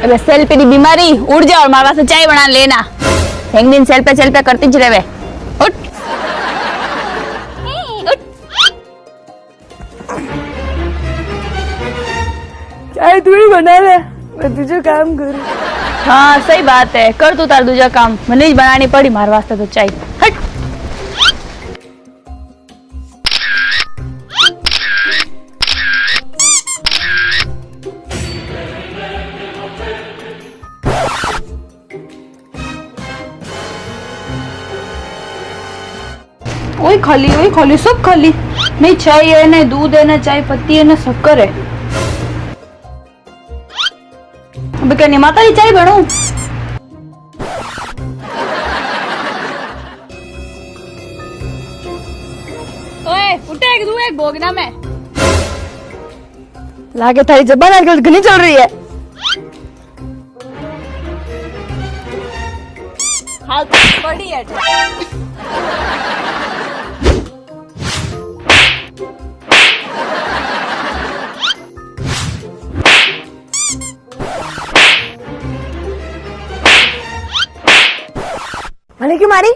अबे सेल्फी की बीमारी उड़ जा और मारा से चाय बना लेना। एक दिन सेल्फी करती ज रहे। उठ उठ। चाय तू ही बना ले, मैं तुझे काम करूं। हाँ सही बात है, कर तू तार दूजा काम, मने ज बनानी पड़ी मार वास्ते तो चाय। हट। ओए खाली सब खाली। नहीं चाय है, नहीं दूध है, ना चाय पत्ती है, ना शक्कर है। अब क्या माता की चाय बनू? ओए उठे एक दू एक भोगना में। लागे थारी जबान आजकल घनी चल रही है। हाल तो बड़ी है। मैंने क्यों मारी?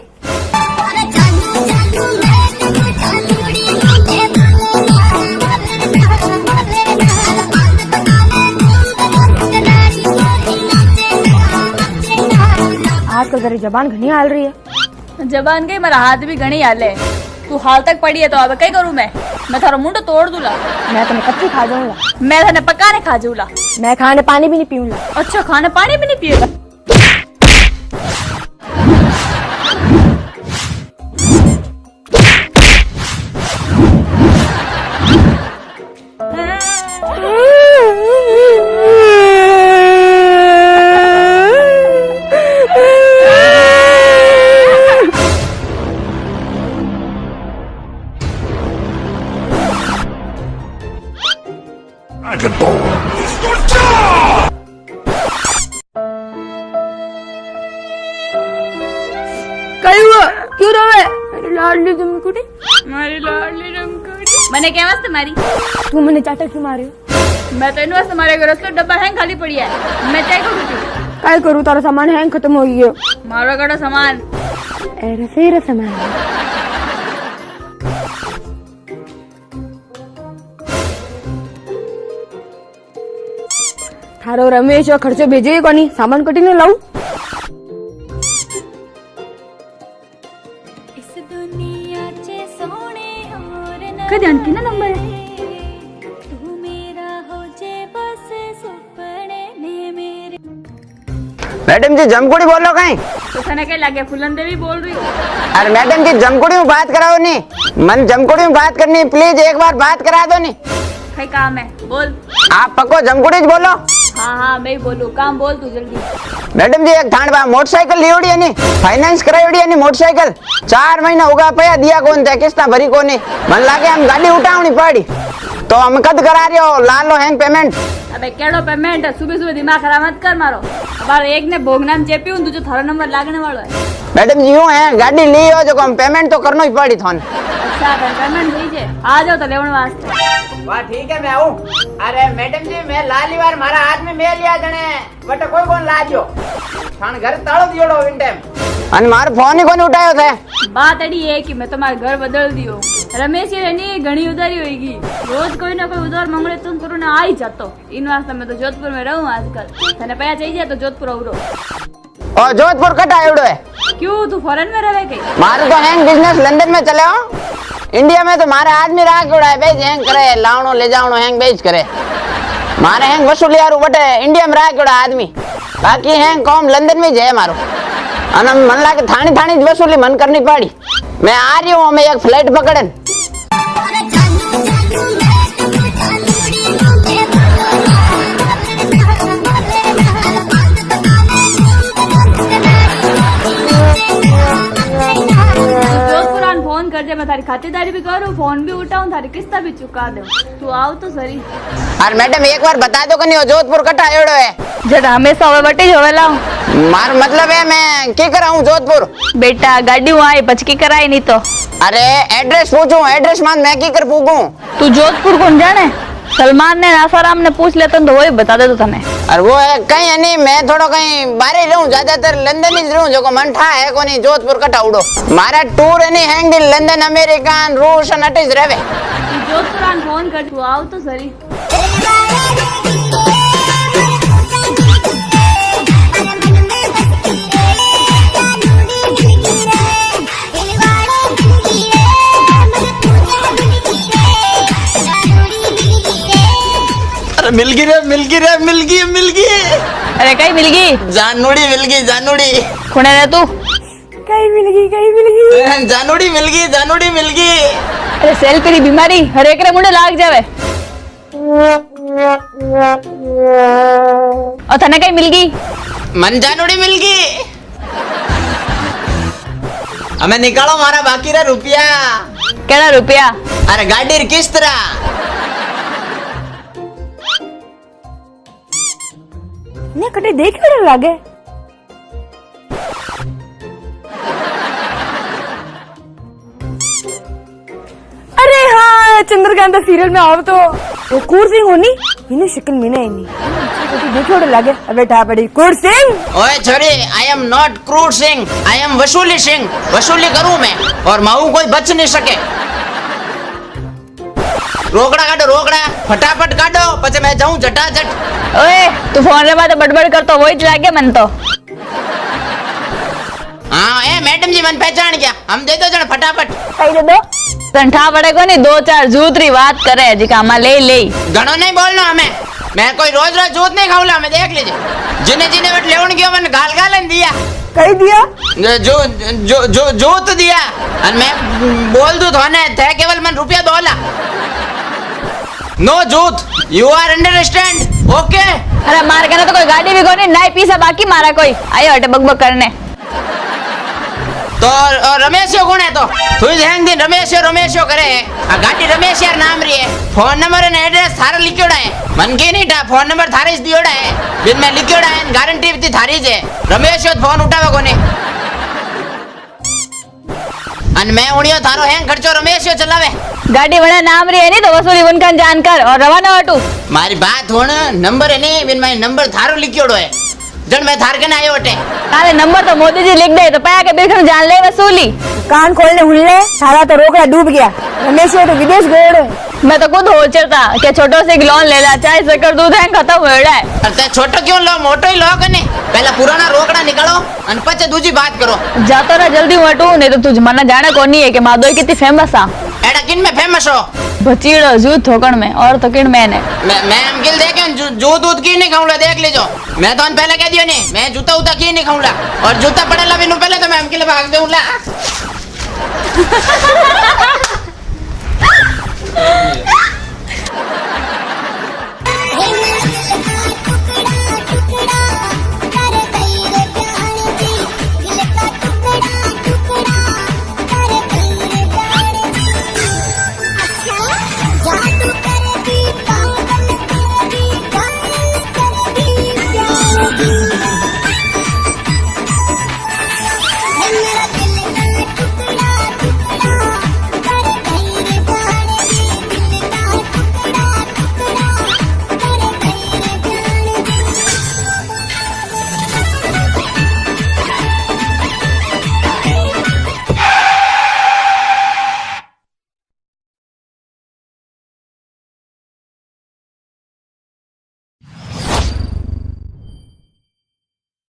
आजकल तेरी जबान घनी हाल रही है। जबान गई, मेरा हाथ भी घनी हाल है। तू हाल तक पड़ी है तो अब क्या करूं मैं थारो मुंडो तोड़ दूला। मैं तुम्हें कच्ची खा जाऊंगा। मैं थाने पकाने खा जाऊला। मैं खाने पानी भी नहीं पीऊंगा। अच्छा खाने पानी भी नहीं पिएगा? क्यों रोवे? मेरी लाडली रमकुटी, मारी लाडली रमकुटी। मैंने क्या वास्ते मारी? तू मैंने चाटा क्यों मारे? मैं तो इन वास्ते मारे रसोई डब्बा है खाली पड़ी है। मैं चाय को पीती। काय करूं, तारा सामान हैंग खत्म हो गयो। मारो कड़ा सामान एरे फेरे सामान थारो रमेश खर्चो भेजे कोनी, सामान कटी ने लाऊ। कद आंटी ना नंबर है। मैडम जी जमकुड़ी बोलो कहीं। तो थाने क्या लगे फुलन देवी बोल रही हो? अरे मैडम जी जमकुड़ी में बात कराओ नहीं, मन जमकुड़ी में बात करनी, प्लीज एक बार बात करा दो नहीं। कई काम है बोल। आप पक्को जमकुड़ी बोलो। हाँ मैं बोलू, काम बोल तू जल्दी। मैडम जी एक थान बा मोटरसाइकिल लियोड़ी है नी, फाइनेंस करायोड़ी है नी मोटरसाइकिल। 4 महीना होगा पया दिया कौन थे, किस्ता भरी कोनी। मन लागे हम गाड़ी उठावनी पड़ी तो हम कद करा रहे हो, ला लो हैंग पेमेंट। अबे केड़ो पेमेंट है? सुबह सुबह दिमाग खराब मत कर मारो। अब एक ने भोगना में चेपी हूं, तुझे थारा नंबर लागने वाला है। मैडम जी यूं है गाड़ी ली हो जो हम पेमेंट तो करना ही पड़ी थान। अच्छा पेमेंट दीजिए, आ जाओ तो लेवन वास्ते। वाह ठीक है मैं आऊं। अरे मैडम जी मैं लाली बार मारा आदमी में लिया जने बट कोई कोन लाजो थान घर तालो दियोड़ो इन टाइम अन मार फोन ही कोन उठायो थे। बात अड़ी है कि मैं तुम्हारे घर बदल दियो। रमेश ये नहीं घणी उधारी होगी, रोज कोई ना कोई उधार मांगले तुम करो ना आ ही जातो। इन वास्ते मैं तो जोधपुर में रहूं आजकल। तने पैसा चाहिए तो जोधपुर आवरो। और जोधपुर कट आयोड़ो है? क्यों तू फॉरेन में रहे के? मारे तो हैंग बिजनेस लंदन में चले हो, इंडिया में तो मारे आदमी राख उड़ा है बेच हैंग करे, लावणो ले जावणो हैंग बेच करे। मारे हैंग वसूली यारू बटे इंडिया में राख उड़ा आदमी, बाकी हैंग कौम लंदन में जे मारो। अन मन लागे थानी थानी वसूली मन करनी पड़ी। मैं आ रही हूँ, मैं एक फ्लाइट पकड़न। कर दे, मैं थारी खातेदारी भी करूं, फोन भी उठाऊं, थारी किस्ता भी चुका दूं। तू आओ तो सही। अरे मैडम एक बार बता दो कनी जोधपुर कट आयोड़ो है? जरा हमेशा होवे बटे होवे लाऊं। मार मतलब है मैं की कराऊं जोधपुर? बेटा गाड़ी आई पचकी कराई नहीं तो। अरे एड्रेस पूछूं, एड्रेस मान मैं की कर पूछूं? तू जोधपुर कौन जाने? सलमान ने आसाराम ने पूछ लेते तो वही बता दे तो तने। और वो है कहीं नहीं, मैं थोड़ा कहीं बाहर ही रहूं, ज्यादातर लंदन ही रहूं, जो को मन ठा है कोनी जोधपुर कटा उड़ो। मारा टूर है नहीं हैंग दिल लंदन अमेरिकन रूस और नटिस रहवे। जोधपुर आन फोन कर तू आओ तो सही। अरे मिल गई रे, मिल गई रे, मिल गई, मिल गई। अरे कहीं मिल गई? जानूड़ी मिल गई, जानूड़ी। खुणे रे तू? कहीं मिल गई, कहीं मिल गई। जानूड़ी मिल गई, जानूड़ी मिल गई। अरे सेल तेरी बीमारी हर एक रे मुंडे लाग जावे। और तने कहीं मिल गई? मन जानूड़ी मिल गई। हमें निकालो मारा बाकी रे रुपया। केड़ा रुपया? अरे गाड़ी री किस्त रा। ने कटे देख बड़े लागे। अरे हाँ, चंद्रकांता सीरियल में आओ तो वो कूर सिंह होनी, इन्हें शिकल में नहीं कटे देख बड़े लागे। अबे ठा पड़ी कूर सिंह। ओए छोरी, आई एम नॉट क्रूर सिंह, आई एम वसूली सिंह। वसूली करूं मैं और माऊ कोई बच नहीं सके। रोकड़ा काटो, रोकड़ा फटाफट काटो, પછી मैं जाऊं झटाझट। ओए तू फोन रे बात बड़बड़ करतो वही ज लागे मन तो। हाँ ए मैडम जी मन पहचान गया, हम दे दो जण फटाफट। कही दे दो। तंठा पड़े को नहीं, दो चार जूतरी बात करे जिका मा ले ले। घणो नहीं बोलना हमें, मैं कोई रोज रोज जूत नहीं खाऊला, मैं देख लीजिए। जिने जिने बट लेवन गयो मन गाल गालन दिया। कही दिया? जो जो जो जूत दिया और मैं बोल दूं थाने थे केवल मन रुपया दोला। नो जूत, यू आर अंडरस्टैंड? ओके। अरे मार के ना तो कोई गाड़ी भी कोनी, नहीं पीसा बाकी मारा कोई आयो हटे बकबक करने। तो रमेश यो कौन है? तो तू हैंग दिन रमेश यो करे। आ गाड़ी रमेश यार नाम री है। फोन नंबर और एड्रेस थारा लिखियोड़ा है। मन के नहीं था, फोन नंबर थारे इस दियोड़ा है, बिन में लिखियोड़ा है, गारंटी भी थारी जे। रमेश यो फोन उठावे कोनी। अन मैं उड़ियो थारो हैंग खर्चो रमेश यो चलावे। गाड़ी बड़ा नाम री है नहीं तो वसूली उनका जानकर और रवाना हटू। मारी बात होण नंबर है नहीं, बिन में नंबर थारो लिखियोड़ो है, जन मैं थार के ना आयो हटे। तारे नंबर तो मोदी जी लिख दे तो पाया के बिल्कुल जान ले वसूली। कान खोलने हुल्ले सारा तो रोकड़ा डूब गया। रमेश तो विदेश गए। मैं तो खुद हो चलता कि छोटो से एक लोन ले ला, चाहे शक्कर दूध है खत्म हो रहा है। अरे छोटो क्यों लो, मोटो ही लो कने। पहला पुराना रोकड़ा निकालो अन पछे दूजी बात करो। जातो रा जल्दी हटू नहीं तो तुझ मना जाने कोनी है कि मादोई कितनी फेमस आ। एड़ा किन में फेमस हो? बचीड़ो जूत ठोकण में और तो किन में ने। मैं अमकिल देखे जो दूध की नहीं खाऊंगा, देख लीजो। मैं तो पहले कह दियो नहीं, मैं जूता उता की नहीं खाऊंगा और जूता पड़ेला बिनु पहले तो मैं अमकिल भाग देऊंगा।